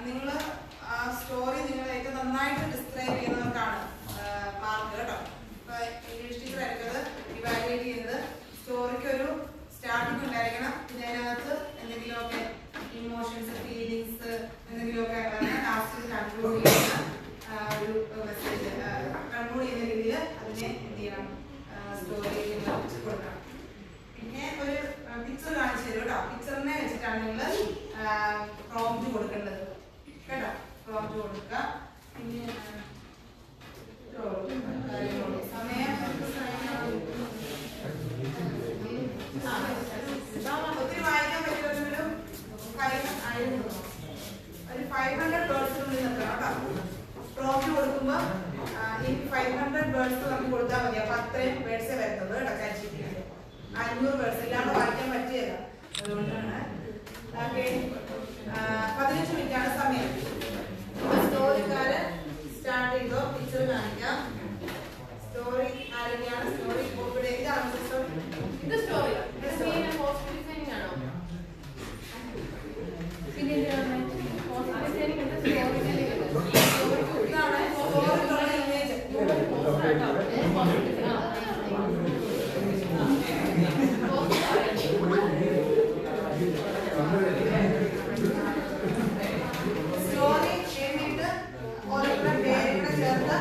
നിങ്ങൾ ആ സ്റ്റോറി നിങ്ങൾ ഏറ്റവും നന്നായിട്ട് ഡിസ്ക്രൈബ് ചെയ്യുന്നവർക്കാണ് മാർക്ക് കേട്ടോ. ഇപ്പൊ ഇംഗ്ലീഷ് ടീച്ചർ ആയിരിക്കും ഇവാലുവേറ്റ് ചെയ്യുന്നത്. സ്റ്റോറിക്ക് ഒരു സ്റ്റാർട്ടിംഗ് ഉണ്ടായിരിക്കണം, പിന്നെ അതിനകത്ത് എന്തെങ്കിലുമൊക്കെ ഇമോഷൻസ് ഫീലിങ്സ് എന്തെങ്കിലുമൊക്കെ ലാസ്റ്റ് കൺക്ലൂഡ് ചെയ്യുന്ന ഒരു മെസ്സേജ് കൺക്ലൂഡ് ചെയ്യുന്ന രീതിയിൽ അതിനെ എന്ത് ചെയ്യണം, സ്റ്റോറി കൊടുക്കണം. പിന്നെ ഒരു പിക്ചർ കാണിച്ചു തരും കേട്ടോ. പിക്ചറിനെ വെച്ചിട്ടാണ് നിങ്ങൾ പ്രോംപ്റ്റ് കൊടുക്കേണ്ടത് കേട്ടോ. പ്രോംപ്റ്റ് കൊടുക്കുക. പിന്നെ സമയം ഒത്തിരി വായിക്കാൻ പറ്റുമെങ്കിലും ഒരു 500 വേർഡ്സിനുള്ളിൽ നിൽക്കണം കേട്ടോ. പ്രോംപ്റ്റ് കൊടുക്കുമ്പോൾ ഈ 500 വേർഡ്സ് നമുക്ക് കൊടുത്താൽ മതി. അപ്പൊ അത്രയും വേർഡ്സേ വരത്തുള്ളൂ കേട്ടോ. ChatGPT 500 വേർഡ്സ് ഇല്ലാണ്ട് വായിക്കാൻ പറ്റിയല്ല. അതുകൊണ്ടാണ് 15 മിനിറ്റാണ് സമയം. സ്റ്റോറിക്കാര് സ്റ്റാർട്ട് ചെയ്തോ. പിക്ചർ കാണിക്കാം. സ്റ്റോറി ആരൊക്കെയാണ്? സ്റ്റോറി ഇവിടെ ഇതാണ് സ്റ്റോറി. ഇത് സ്റ്റോറി ചേർത്ത്